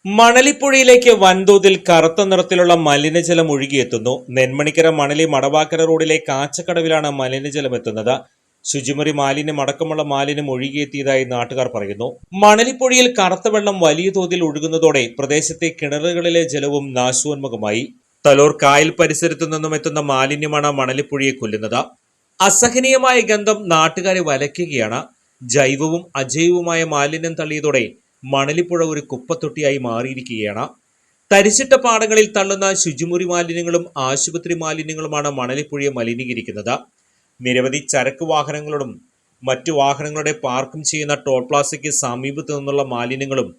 മണലിപ്പുഴയിലേക്ക് വൻതോതിൽ കറുത്ത നിറത്തിലുള്ള മലിനജലം ഒഴുകിയെത്തുന്നു. നെന്മണിക്കര മണലി മടവാക്കര റോഡിലെ കാച്ചക്കടവിലാണ് മലിനജലം എത്തുന്നത്. ശുചിമുറി മാലിന്യം അടക്കമുള്ള മാലിന്യം ഒഴുകിയെത്തിയതായി നാട്ടുകാർ പറയുന്നു. മണലിപ്പുഴയിൽ കറുത്ത വെള്ളം വലിയ തോതിൽ ഒഴുകുന്നതോടെ പ്രദേശത്തെ കിണറുകളിലെ ജലവും നാശോന്മുഖമായി. തലോർ കായൽ പരിസരത്തു നിന്നും എത്തുന്ന മാലിന്യമാണ് മണലിപ്പുഴയെ കൊല്ലുന്നത്. അസഹനീയമായ ഗന്ധം നാട്ടുകാരെ വലയ്ക്കുകയാണ്. ജൈവവും അജൈവവുമായ മാലിന്യം തള്ളിയതോടെ മണലിപ്പുഴ ഒരു കുപ്പത്തൊട്ടിയായി മാറിയിരിക്കുകയാണ്. തരിച്ചിട്ട പാടങ്ങളിൽ തള്ളുന്ന ശുചിമുറി മാലിന്യങ്ങളും ആശുപത്രി മാലിന്യങ്ങളുമാണ് മണലിപ്പുഴയെ മലിനീകരിക്കുന്നത്. നിരവധി ചരക്ക് വാഹനങ്ങളും മറ്റു വാഹനങ്ങളുടെ പാർക്കും ചെയ്യുന്ന ടോൾ പ്ലാസയ്ക്ക് സമീപത്തു നിന്നുള്ള മാലിന്യങ്ങളും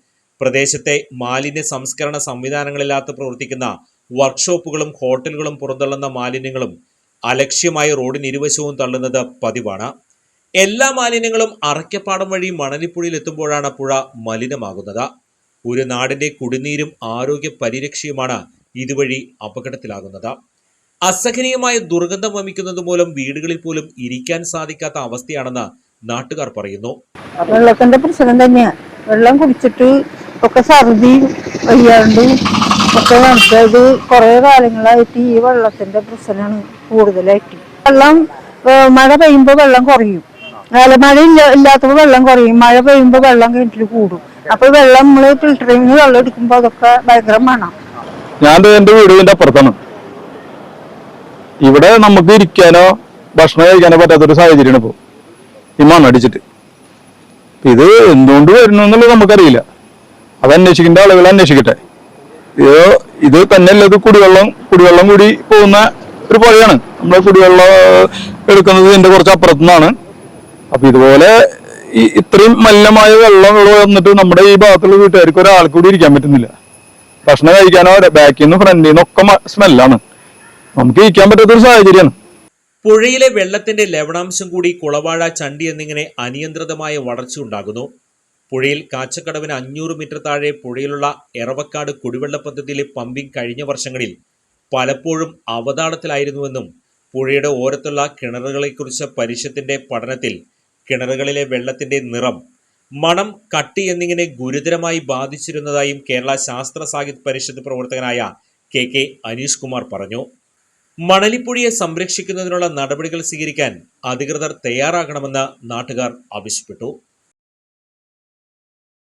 പ്രദേശത്തെ മാലിന്യ സംസ്കരണ സംവിധാനങ്ങളില്ലാത്ത പ്രവർത്തിക്കുന്ന വർക്ക്ഷോപ്പുകളും ഹോട്ടലുകളും പുറന്തള്ളുന്ന മാലിന്യങ്ങളും അലക്ഷ്യമായി റോഡിനിരുവശവും തള്ളുന്നത് പതിവാണ്. എല്ലാ മാലിന്യങ്ങളും അറയ്ക്കപ്പാടം വഴി മണലിപ്പുഴയിൽ എത്തുമ്പോഴാണ് പുഴ മലിനമാകുന്നത്. ഒരു നാടിന്റെ കുടിനീരും ആരോഗ്യ പരിരക്ഷയുമാണ് ഇതുവഴി അപകടത്തിലാകുന്നത്. അസഹനീയമായ ദുർഗന്ധം വമിക്കുന്നത് മൂലം വീടുകളിൽ പോലും ഇരിക്കാൻ സാധിക്കാത്ത അവസ്ഥയാണെന്ന് നാട്ടുകാർ പറയുന്നു. വെള്ളത്തിന്റെ പ്രശ്നം തന്നെയാണ്. വെള്ളം കുടിച്ചിട്ട് ഒക്കെ ഛർദി വയ്യാണ്ട് ഒക്കെ നടത്തത് കുറെ കാലങ്ങളായിട്ട് ഈ വെള്ളത്തിന്റെ പ്രശ്നമാണ് കൂടുതലായിട്ട്. വെള്ളം മഴ പെയ്യുമ്പോൾ വെള്ളം കുറയും, മഴ ഇല്ലാത്തപ്പോൾ വെള്ളം കുറയും, മഴ പെയ്യുമ്പോൾ വെള്ളം കിണറ്റിൽ കൂടും. അപ്പൊ വെള്ളം നമ്മള് ഫിൽറ്ററിങ് വെള്ളം എടുക്കുമ്പോ അതൊക്കെ ഭയങ്കര മണം. ഞാൻ എന്റെ വീടിന്റെ അപ്പുറത്താണ്. ഇവിടെ നമുക്ക് ഇരിക്കാനോ ഭക്ഷണം കഴിക്കാനോ പറ്റാത്തൊരു സാഹചര്യമാണ് ഇപ്പോ ഈ മണ്ണടിച്ചിട്ട്. ഇത് എന്തുകൊണ്ട് വരുന്നു എന്നുള്ളത് നമുക്കറിയില്ല. അത് അന്വേഷിക്കേണ്ട ആളുകൾ അന്വേഷിക്കട്ടെ. ഇത് തന്നെയല്ല, ഇത് കുടിവെള്ളം കൂടി പോകുന്ന ഒരു പുഴയാണ്. നമ്മള് കുടിവെള്ളം എടുക്കുന്നത് ഇതിന്റെ കുറച്ച് അപ്പുറത്തു നിന്നാണ്. അപ്പൊ ഇതുപോലെ ഇത്രയും മലിനമായ വെള്ളം ഇവിടെ വന്നിട്ട് നമ്മുടെ ഈ ഭാഗത്തുള്ള വീട്ടുകാർക്ക് ഒരാൾക്ക് കൂടി ഇരിക്കാൻ പറ്റുന്നില്ല. ഭക്ഷണം കഴിക്കാനോ ബാക്കിൽ നിന്ന് ഫ്രണ്ടിൽ നിന്നൊക്കെ സ്മെല്ലാണ്. നമുക്ക് ഇരിക്കാൻ പറ്റാത്തൊരു സാഹചര്യമാണ്. പുഴയിലെ വെള്ളത്തിന്റെ ലവണാംശം കൂടി കുളവാഴ, ചണ്ടി എന്നിങ്ങനെ അനിയന്ത്രിതമായ വളർച്ച ഉണ്ടാകുന്നു. പുഴയിൽ കാച്ചക്കടവിന് 500 മീറ്റർ താഴെ പുഴയിലുള്ള എറവക്കാട് കുടിവെള്ള പദ്ധതിയിലെ പമ്പിംഗ് കഴിഞ്ഞ വർഷങ്ങളിൽ പലപ്പോഴും അവതാളത്തിലായിരുന്നുവെന്നും പുഴയുടെ ഓരത്തുള്ള കിണറുകളെക്കുറിച്ച് പരിഷത്തിന്റെ പഠനത്തിൽ കിണറുകളിലെ വെള്ളത്തിന്റെ നിറം, മണം, കട്ടി എന്നിങ്ങനെ ഗുരുതരമായി ബാധിച്ചിരുന്നതായും കേരള ശാസ്ത്ര സാഹിത്യ പരിഷത്ത് പ്രവർത്തകനായ കെ അനീഷ് കുമാർ പറഞ്ഞു. മണലിപ്പുഴയെ സംരക്ഷിക്കുന്നതിനുള്ള നടപടികൾ സ്വീകരിക്കാൻ അധികൃതർ തയ്യാറാകണമെന്ന് നാട്ടുകാർ ആവശ്യപ്പെട്ടു.